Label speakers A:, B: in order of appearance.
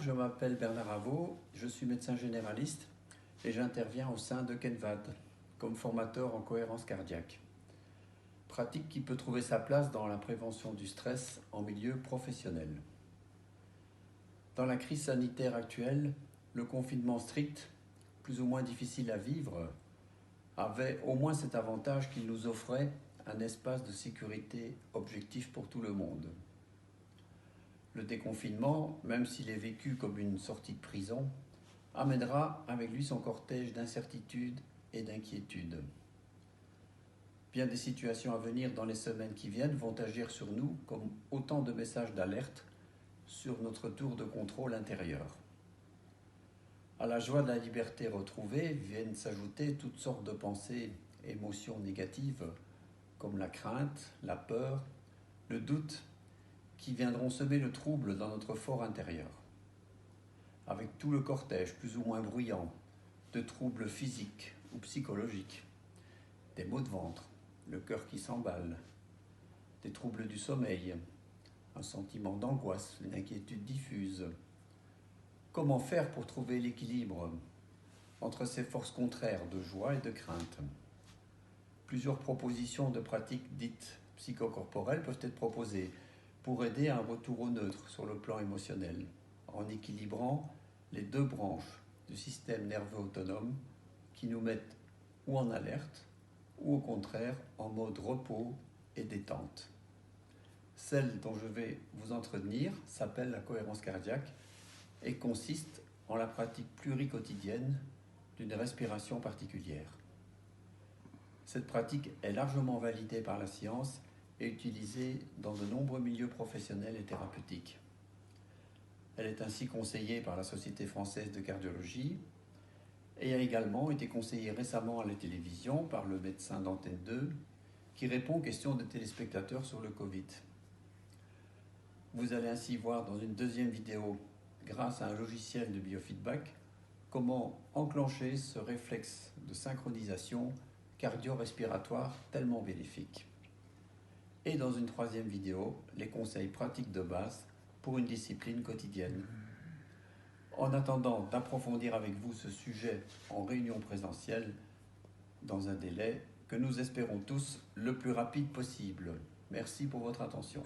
A: je m'appelle Bernard Avaux, je suis médecin généraliste et j'interviens au sein de Kenvad comme formateur en cohérence cardiaque. Pratique qui peut trouver sa place dans la prévention du stress en milieu professionnel. Dans la crise sanitaire actuelle, le confinement strict, plus ou moins difficile à vivre, avait au moins cet avantage qu'il nous offrait un espace de sécurité objectif pour tout le monde. Le déconfinement, même s'il est vécu comme une sortie de prison, amènera avec lui son cortège d'incertitudes et d'inquiétudes. Bien des situations à venir dans les semaines qui viennent vont agir sur nous comme autant de messages d'alerte sur notre tour de contrôle intérieur. À la joie de la liberté retrouvée viennent s'ajouter toutes sortes de pensées, émotions négatives comme la crainte, la peur, le doute, qui viendront semer le trouble dans notre fort intérieur. Avec tout le cortège plus ou moins bruyant de troubles physiques ou psychologiques, des maux de ventre, le cœur qui s'emballe, des troubles du sommeil, un sentiment d'angoisse, une inquiétude diffuse. Comment faire pour trouver l'équilibre entre ces forces contraires de joie et de crainte? Plusieurs propositions de pratiques dites psychocorporelles peuvent être proposées pour aider à un retour au neutre sur le plan émotionnel, en équilibrant les deux branches du système nerveux autonome qui nous mettent ou en alerte, ou au contraire en mode repos et détente. Celle dont je vais vous entretenir s'appelle la cohérence cardiaque et consiste en la pratique pluriquotidienne d'une respiration particulière. Cette pratique est largement validée par la science et utilisée dans de nombreux milieux professionnels et thérapeutiques. Elle est ainsi conseillée par la Société française de cardiologie et a également été conseillée récemment à la télévision par le médecin d'Antenne 2 qui répond aux questions des téléspectateurs sur le Covid. Vous allez ainsi voir dans une deuxième vidéo, grâce à un logiciel de biofeedback, comment enclencher ce réflexe de synchronisation cardio-respiratoire tellement bénéfique. Et dans une troisième vidéo, les conseils pratiques de base pour une discipline quotidienne. En attendant d'approfondir avec vous ce sujet en réunion présentielle dans un délai que nous espérons tous le plus rapide possible. Merci pour votre attention.